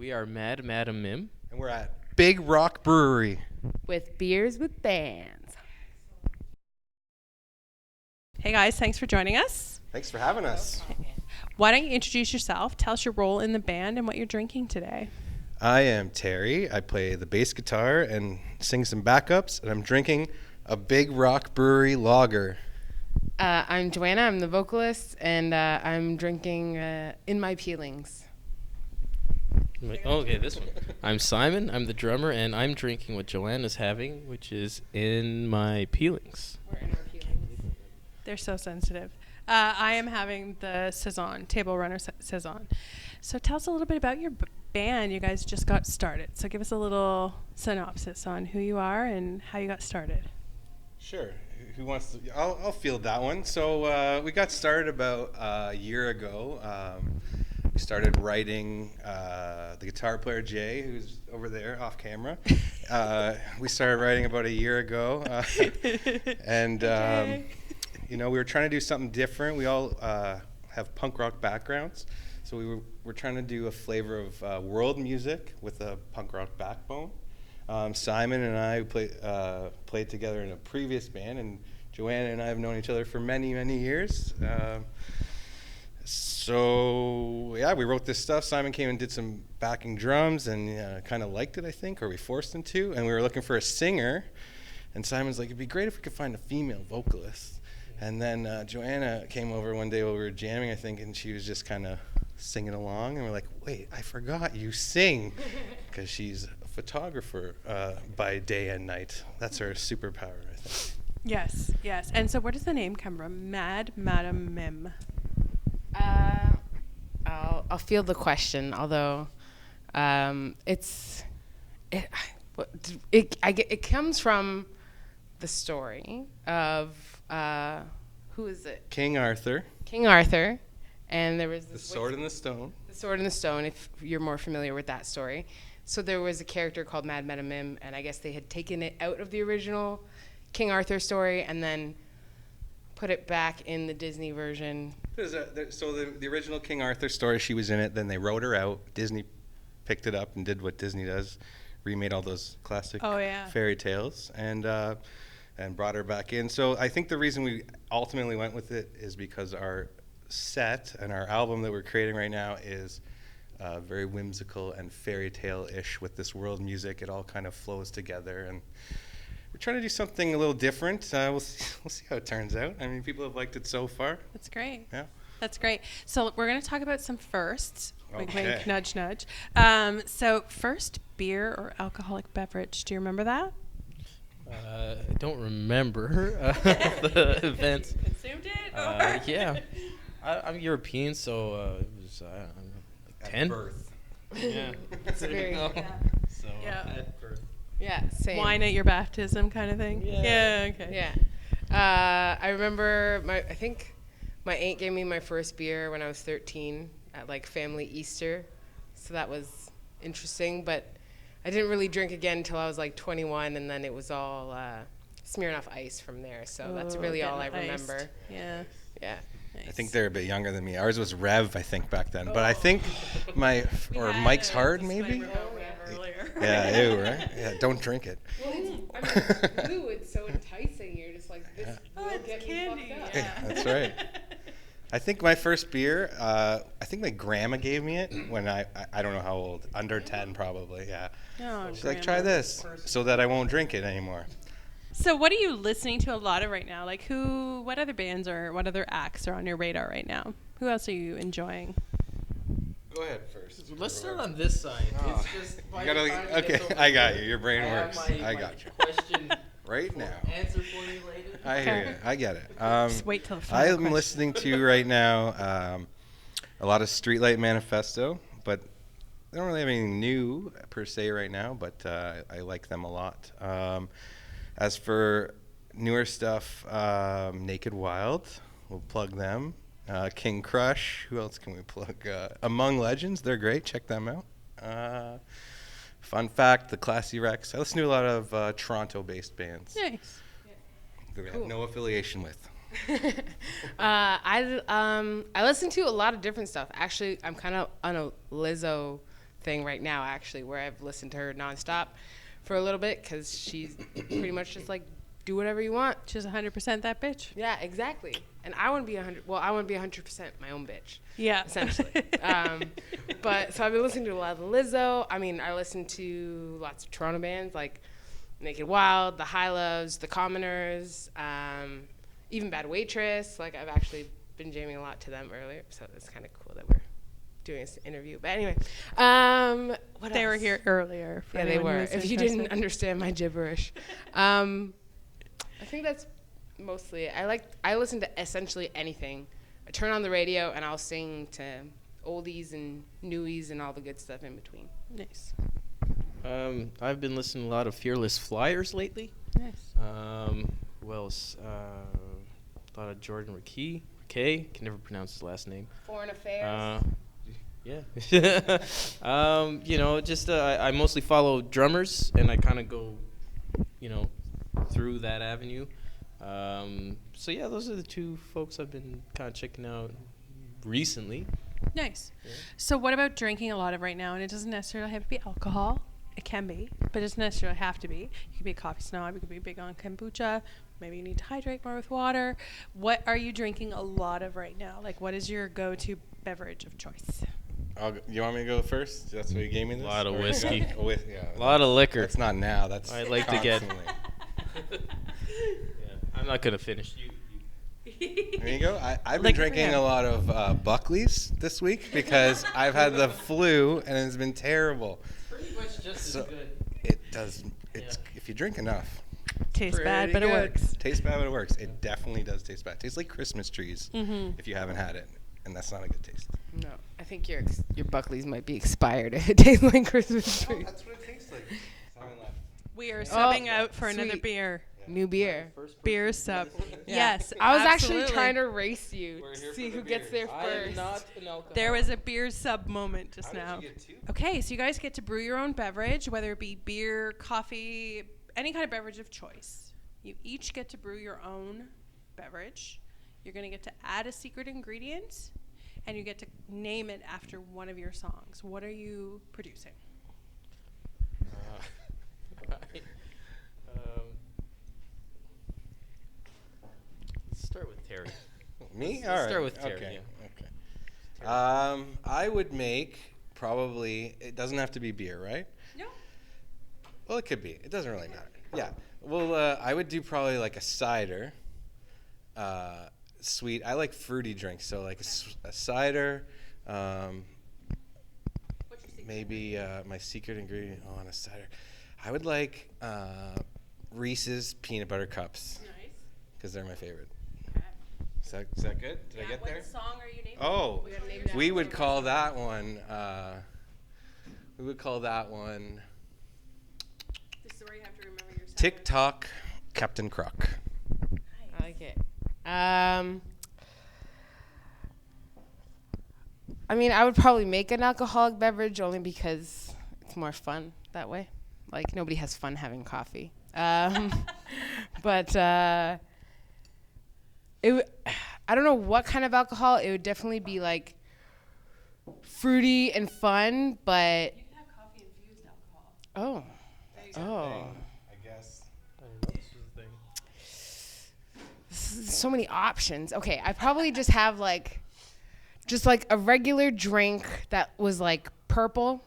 We are Mad Madam Mim. And we're at Big Rock Brewery. With beers with bands. Hey guys, thanks for joining us. Thanks for having us. Why don't you introduce yourself, tell us your role in the band and what you're drinking today. I am Terry. I play the bass guitar and sing some backups, and I'm drinking a Big Rock Brewery lager. I'm Joanna. I'm the vocalist, and I'm drinking In My Peelings. Okay, this one. I'm Simon. I'm the drummer, and I'm drinking what Joanna's having, which is In My Peelings. They're so sensitive. I am having the Saison, Table Runner Saison. So tell us a little bit about your band. You guys just got started. So give us a little synopsis on who you are and how you got started. Sure. Who wants to? I'll field that one. So we got started about a year ago. We started writing, the guitar player Jay, who's over there off camera. We started writing about a year ago. And, we were trying to do something different. We all have punk rock backgrounds. So we were trying to do a flavor of world music with a punk rock backbone. Simon and I played together in a previous band, and Joanna and I have known each other for many, many years. We wrote this stuff. Simon came and did some backing drums and kind of liked it, I think, or we forced him to. And we were looking for a singer. And Simon's like, it'd be great if we could find a female vocalist. And then Joanna came over one day while we were jamming, I think, and she was just kind of singing along. And we're like, wait, I forgot you sing. Because she's a photographer by day and night. That's her superpower, I think. Yes. And so where does the name come from? Mad Madam Mim. I'll field the question, although it comes from the story of who is it? King Arthur. King Arthur, and there was The Sword and the Stone. The Sword and the Stone, if you're more familiar with that story. So there was a character called Mad Madam Mim, and I guess they had taken it out of the original King Arthur story and then put it back in the Disney version. So the original King Arthur story, she was in it. Then they wrote her out. Disney picked it up and did what Disney does, remade all those classic fairy tales, and brought her back in. So I think the reason we ultimately went with it is because our set and our album that we're creating right now is very whimsical and fairy tale-ish with this world music. It all kind of flows together, and we're trying to do something a little different. We'll see how it turns out. I mean, people have liked it so far. That's great. Yeah. That's great. So we're going to talk about some firsts. Wink, Okay. wink, nudge, nudge. So first beer or alcoholic beverage. Do you remember that? I don't remember the events. Assumed it? Yeah. I'm European, so it was like 10. At birth. Yeah. It's very, So at birth. yeah, same. Wine at your baptism kind of thing? Yeah. Okay. Yeah. I remember I think my aunt gave me my first beer when I was 13 at like family Easter. So that was interesting, but I didn't really drink again until I was like 21, and then it was all Smirnoff Ice from there. So that's really all I remember. Iced. Yeah. Yeah. Nice. I think they're a bit younger than me. Ours was Rev, I think, back then. But I think Mike's Hard, maybe? Earlier. Yeah, ew, right? Yeah, don't drink it. Well, it's blue. It's so enticing. You're just like, this will it's get candy. me fucked up. Yeah. That's right. I think my first beer, I think my grandma gave me it when I don't know how old, under 10 probably, yeah. Oh, She's like, try this, so that I won't drink it anymore. So what are you listening to a lot of right now? Like what other bands or what other acts are on your radar right now? Who else are you enjoying? Go ahead first. Let's start on this side. Oh. It's just Okay, I got you. Your brain works. I my got you. question Right now. answer formulated. I hear you. I get it. Just wait till the final I'm question. listening to right now a lot of Streetlight Manifesto, but they don't really have anything new per se right now, but I like them a lot. As for newer stuff, Naked Wild, we'll plug them. King Crush, who else can we plug? Among Legends, they're great. Check them out. Fun fact, the Classy Rex. I listen to a lot of Toronto-based bands Nice. that we have no affiliation with. I listen to a lot of different stuff. Actually, I'm kind of on a Lizzo thing right now, actually, where I've listened to her nonstop for a little bit because she's pretty much just like, do whatever you want. She's 100% that bitch. Yeah, exactly. And I want to be 100. Well, I want to be 100% my own bitch. Yeah. Essentially. But so I've been listening to a lot of Lizzo. I mean, I listen to lots of Toronto bands like Naked Wild, The High Loves, The Commoners, even Bad Waitress. Like I've actually been jamming a lot to them earlier, so it's kind of cool that we're doing this interview. But anyway, what They were else? here earlier. For Yeah, they anyone were. who's If you didn't interested. understand my gibberish, I think that's mostly it. I listen to essentially anything. I turn on the radio and I'll sing to oldies and newies and all the good stuff in between. Nice. I've been listening to a lot of Fearless Flyers lately. Nice. Who else? A lot of Jordan Rakey. Can never pronounce his last name. Foreign Affairs. Yeah. Just I mostly follow drummers, and I kind of go, through that avenue. So yeah, those are the two folks I've been kind of checking out recently. Nice. Yeah. So what about drinking a lot of right now? And it doesn't necessarily have to be alcohol. It can be, but it doesn't necessarily have to be. You could be a coffee snob. You could be big on kombucha. Maybe you need to hydrate more with water. What are you drinking a lot of right now? Like, what is your go-to beverage of choice? You want me to go first? That's what you gave me this? Lot of Or- whiskey. Yeah. A lot of liquor. That's not now. That's I'd like to get- constantly. I'm not gonna finish. There you go. I've been Liquor, drinking yeah. a lot of Buckley's this week because I've had the flu and it's been terrible. Pretty much just So- as good. It does. It's Yeah. if you drink enough. Tastes bad, Pretty but it good. works. Tastes bad, but it works. It definitely does taste bad. Tastes like Christmas trees Mm-hmm. if you haven't had it, and that's not a good taste. No, I think your Buckley's might be expired. It tastes like Christmas tree. That's what it tastes like. Simon left. We are subbing Oh, out for another sweet. beer. New beer. Beer sub. Yeah. Yes, I was actually absolutely. trying to race you We're to here see for the who gets beers. there I am first. not an alcoholic. There was a beer sub moment just How did now. you get two? Okay, so you guys get to brew your own beverage, whether it be beer, coffee, any kind of beverage of choice. You each get to brew your own beverage. You're going to get to add a secret ingredient, and you get to name it after one of your songs. What are you producing? Right. Let's start with Terry. Me? Let's All right. start with Terry, Okay. yeah. Okay. I would make probably. It doesn't have to be beer, right? No. Well, it could be. It doesn't really matter. Yeah. Well, I would do probably like a cider. Sweet. I like fruity drinks, so like a cider. Maybe my secret ingredient on a cider. I would like Reese's peanut butter cups Nice. because they're my favorite. Okay. Is that good? Did I get there? What song are you naming? Oh, We gotta name that we one. would call that one. We would call that one This is where you have to remember your TikTok Captain Croc. I like it. I mean, I would probably make an alcoholic beverage only because it's more fun that way. Like nobody has fun having coffee. But I don't know what kind of alcohol. It would definitely be like fruity and fun, but You can have coffee infused alcohol. oh, oh. I guess. So many options. Okay, I probably just have like a regular drink that was like purple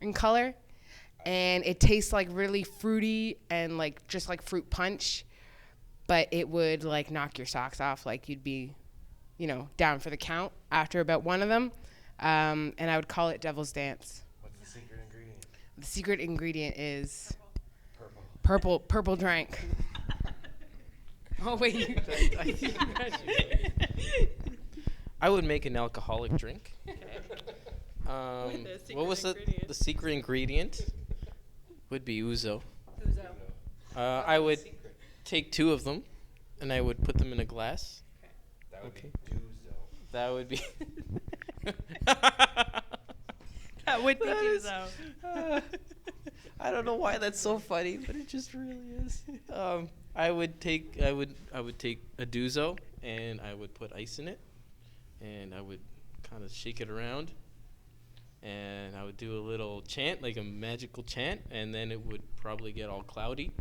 in color, and it tastes like really fruity and like just like fruit punch, but it would like knock your socks off. Like you'd be, down for the count after about one of them, and I would call it Devil's Dance. What's the secret ingredient? The secret ingredient is Purple. purple drink. Oh wait. I would make an alcoholic drink. With a secret What was ingredient. the secret ingredient? Would be ouzo. Ouzo. I would take 2 of them, and I would put them in a glass. That would Okay. be Duzo. That would be. That would be That is- ouzo. I don't know why that's so funny, but it just really is. I would take a Duzo, and I would put ice in it, and I would kind of shake it around, and I would do a little chant, like a magical chant, and then it would probably get all cloudy.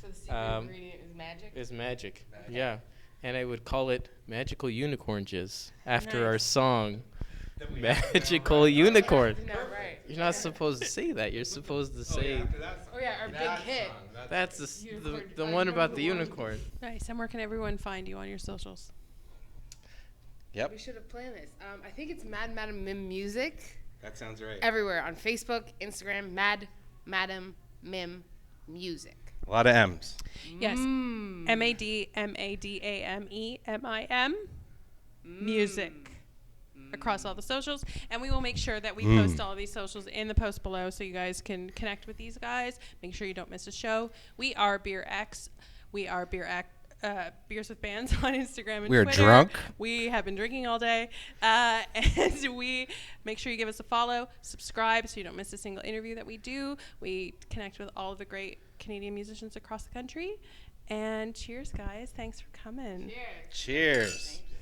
So the secret ingredient is magic? It's magic. Magic. Yeah. And I would call it Magical Unicorn Jizz after our Nice. song, That we have to Magical know. Unicorn. No, right. You're not supposed to say that. You're supposed to say after that song. Oh, yeah, our big That hit. song, that's the, s- Unicorn. the I one remember about the the one. unicorn. Nice. And where can everyone find you on your socials? Yep, We should have planned this. I think it's Mad Madam Mim Music. that sounds right. Everywhere on Facebook, Instagram, Mad Madam Mim Music. A lot of M's. Yes. Mm. MADMADAMEMIM music across all the socials, and we will make sure that we post all of these socials in the post below so you guys can connect with these guys. Make sure you don't miss a show. We are Beer X. We are Beers with Bands on Instagram and We are Twitter. drunk. We have been drinking all day, and we make sure you give us a follow, subscribe so you don't miss a single interview that we do. We connect with all of the great Canadian musicians across the country. And cheers, guys. Thanks for coming. Cheers. Cheers. Thank you.